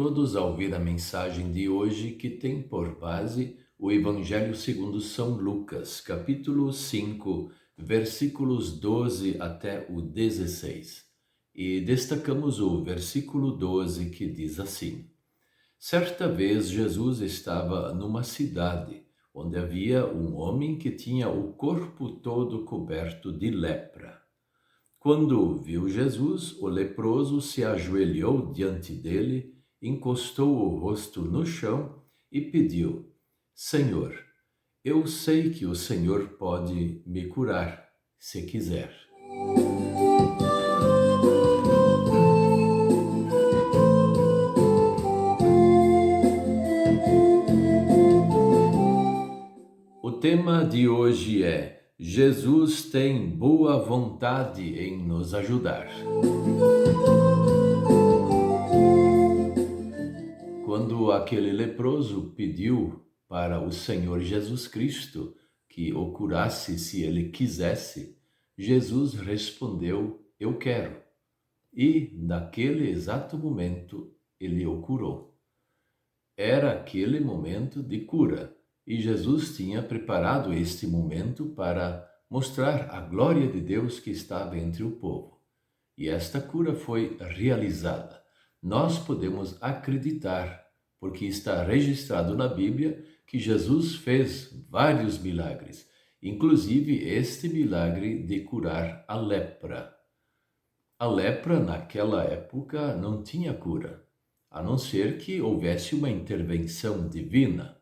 todos a ouvir a mensagem de hoje que tem por base o Evangelho segundo São Lucas, capítulo 5, versículos 12 até o 16. E destacamos o versículo 12 que diz assim: Certa vez Jesus estava numa cidade onde havia um homem que tinha o corpo todo coberto de lepra. Quando viu Jesus, o leproso se ajoelhou diante dele, encostou o rosto no chão e pediu: Senhor, eu sei que o Senhor pode me curar, se quiser. O tema de hoje é: Jesus tem boa vontade em nos ajudar. Quando aquele leproso pediu para o Senhor Jesus Cristo que o curasse se ele quisesse, Jesus respondeu: Eu quero. E, naquele exato momento, ele o curou. Era aquele momento de cura, e Jesus tinha preparado este momento para mostrar a glória de Deus que estava entre o povo. E esta cura foi realizada. Nós podemos acreditar, porque está registrado na Bíblia que Jesus fez vários milagres, inclusive este milagre de curar a lepra. A lepra, naquela época, não tinha cura, a não ser que houvesse uma intervenção divina.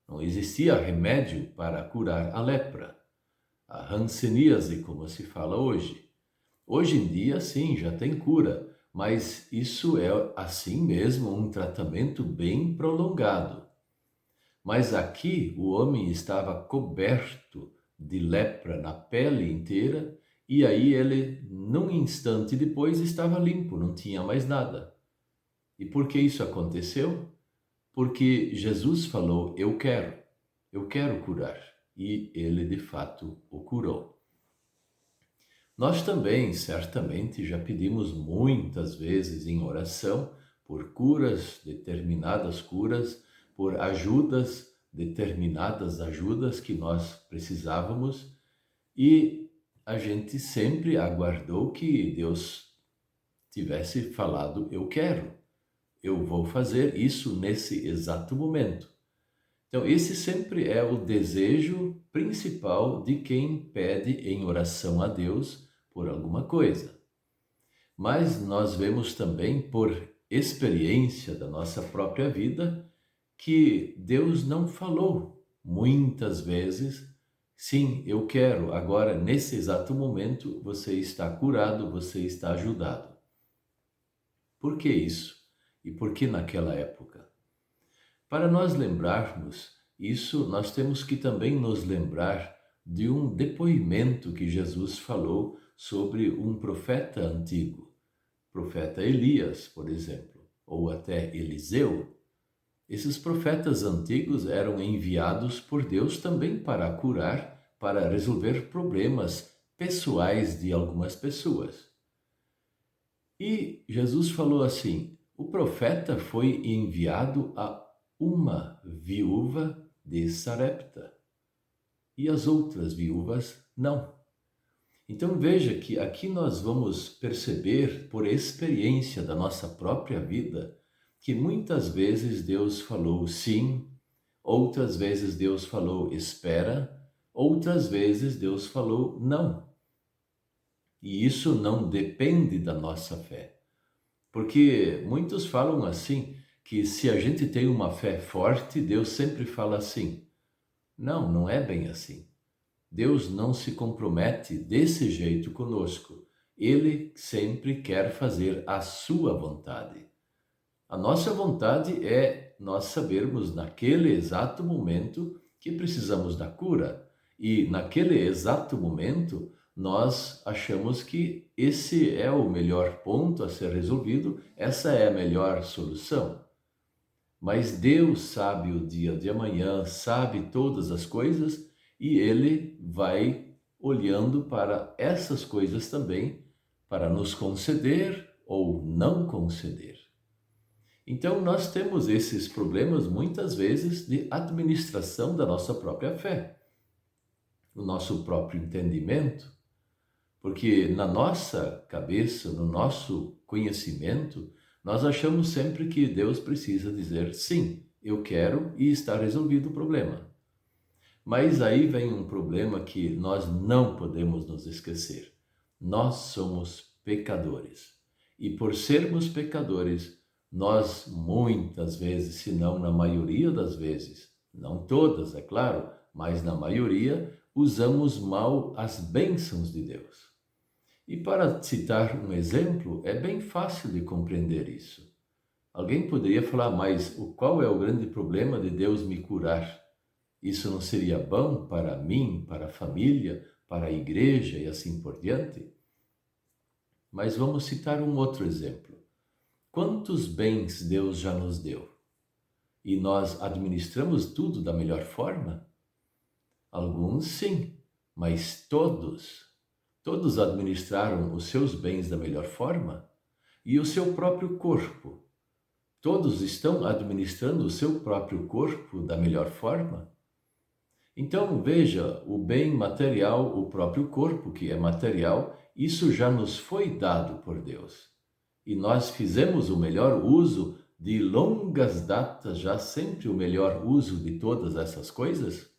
Não existia remédio para curar a lepra, a hanseníase, como se fala hoje. Hoje em dia, sim, já tem cura, mas isso é, assim mesmo, um tratamento bem prolongado. Mas aqui o homem estava coberto de lepra na pele inteira, e aí ele, num instante depois, estava limpo, não tinha mais nada. E por que isso aconteceu? Porque Jesus falou: eu quero curar. E ele, de fato, o curou. Nós também, certamente, já pedimos muitas vezes em oração por curas, determinadas curas, por ajudas, determinadas ajudas que nós precisávamos, e a gente sempre aguardou que Deus tivesse falado: eu quero, eu vou fazer isso nesse exato momento. Então, esse sempre é o desejo principal de quem pede em oração a Deus por alguma coisa. Mas nós vemos também, por experiência da nossa própria vida, que Deus não falou muitas vezes: sim, eu quero, agora, nesse exato momento, você está curado, você está ajudado. Por que isso? E por que naquela época? Para nós lembrarmos isso, nós temos que também nos lembrar de um depoimento que Jesus falou sobre um profeta antigo, profeta Elias, por exemplo, ou até Eliseu. Esses profetas antigos eram enviados por Deus também para curar, para resolver problemas pessoais de algumas pessoas. E Jesus falou assim: o profeta foi enviado a uma viúva de Sarepta, e as outras viúvas não. Então veja que aqui nós vamos perceber, por experiência da nossa própria vida, que muitas vezes Deus falou sim, outras vezes Deus falou espera, outras vezes Deus falou não. E isso não depende da nossa fé. Porque muitos falam assim, que se a gente tem uma fé forte, Deus sempre fala assim. Não, não é bem assim. Deus não se compromete desse jeito conosco. Ele sempre quer fazer a sua vontade. A nossa vontade é nós sabermos naquele exato momento que precisamos da cura. E naquele exato momento nós achamos que esse é o melhor ponto a ser resolvido, essa é a melhor solução. Mas Deus sabe o dia de amanhã, sabe todas as coisas, e Ele vai olhando para essas coisas também para nos conceder ou não conceder. Então, nós temos esses problemas muitas vezes de administração da nossa própria fé, o nosso próprio entendimento, porque na nossa cabeça, no nosso conhecimento, nós achamos sempre que Deus precisa dizer sim, eu quero e está resolvido o problema. Mas aí vem um problema que nós não podemos nos esquecer. Nós somos pecadores. E por sermos pecadores, nós muitas vezes, se não na maioria das vezes, não todas, é claro, mas na maioria, usamos mal as bênçãos de Deus. E para citar um exemplo, é bem fácil de compreender isso. Alguém poderia falar, mas qual é o grande problema de Deus me curar? Isso não seria bom para mim, para a família, para a igreja e assim por diante? Mas vamos citar um outro exemplo. Quantos bens Deus já nos deu? E nós administramos tudo da melhor forma? Alguns sim, mas todos administraram os seus bens da melhor forma? E o seu próprio corpo? Todos estão administrando o seu próprio corpo da melhor forma? Então, veja, o bem material, o próprio corpo, que é material, isso já nos foi dado por Deus. E nós fizemos o melhor uso de longas datas, já sempre o melhor uso de todas essas coisas?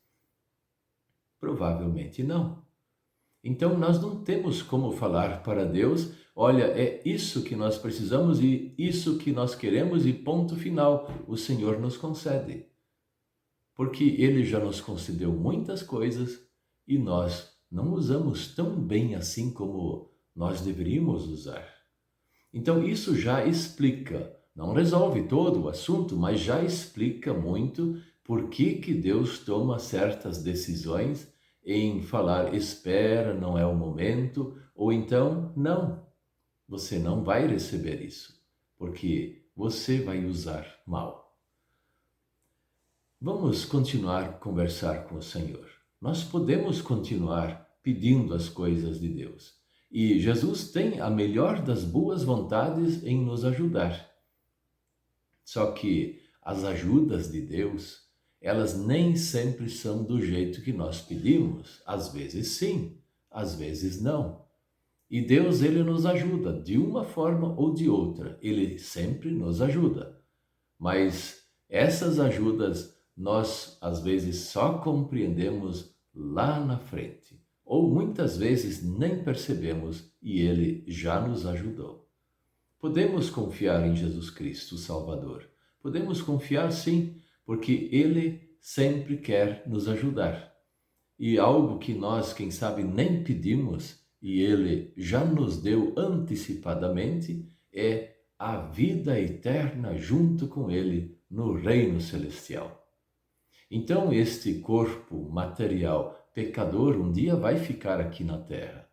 Provavelmente não. Então, nós não temos como falar para Deus, olha, é isso que nós precisamos e isso que nós queremos e ponto final, o Senhor nos concede. Porque Ele já nos concedeu muitas coisas e nós não usamos tão bem assim como nós deveríamos usar. Então isso já explica, não resolve todo o assunto, mas já explica muito por que Deus toma certas decisões em falar espera, não é o momento, ou então não, você não vai receber isso, porque você vai usar mal. Vamos continuar a conversar com o Senhor. Nós podemos continuar pedindo as coisas de Deus. E Jesus tem a melhor das boas vontades em nos ajudar. Só que as ajudas de Deus, elas nem sempre são do jeito que nós pedimos. Às vezes sim, às vezes não. E Deus, Ele nos ajuda de uma forma ou de outra. Ele sempre nos ajuda. Mas essas ajudas nós, às vezes, só compreendemos lá na frente. Ou muitas vezes nem percebemos e Ele já nos ajudou. Podemos confiar em Jesus Cristo, o Salvador. Podemos confiar sim, porque Ele sempre quer nos ajudar. E algo que nós, quem sabe, nem pedimos e Ele já nos deu antecipadamente é a vida eterna junto com Ele no reino celestial. Então este corpo material pecador um dia vai ficar aqui na terra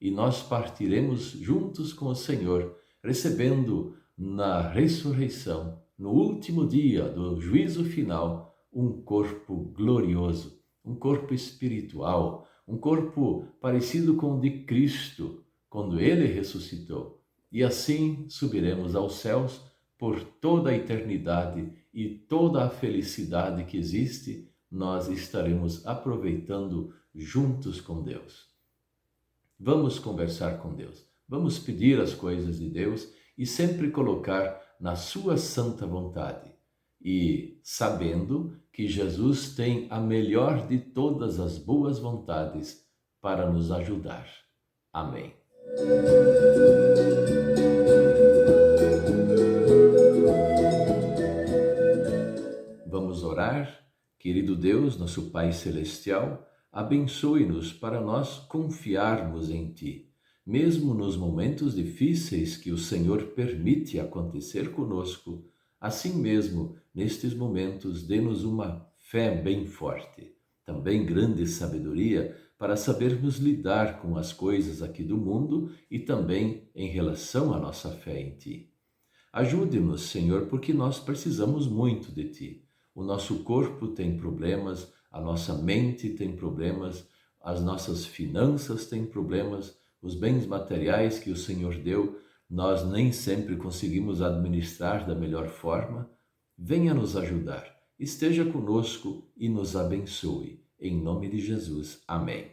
e nós partiremos juntos com o Senhor, recebendo na ressurreição, no último dia do juízo final, um corpo glorioso, um corpo espiritual, um corpo parecido com o de Cristo, quando Ele ressuscitou. E assim subiremos aos céus por toda a eternidade e toda a felicidade que existe, nós estaremos aproveitando juntos com Deus. Vamos conversar com Deus, vamos pedir as coisas de Deus e sempre colocar na sua santa vontade. E sabendo que Jesus tem a melhor de todas as boas vontades para nos ajudar. Amém. Vamos orar? Querido Deus, nosso Pai Celestial, abençoe-nos para nós confiarmos em Ti, mesmo nos momentos difíceis que o Senhor permite acontecer conosco. Assim mesmo, nestes momentos, dê-nos uma fé bem forte, também grande sabedoria para sabermos lidar com as coisas aqui do mundo e também em relação à nossa fé em Ti. Ajude-nos, Senhor, porque nós precisamos muito de Ti. O nosso corpo tem problemas, a nossa mente tem problemas, as nossas finanças têm problemas, os bens materiais que o Senhor deu nós nem sempre conseguimos administrar da melhor forma, venha nos ajudar. Esteja conosco e nos abençoe. Em nome de Jesus. Amém.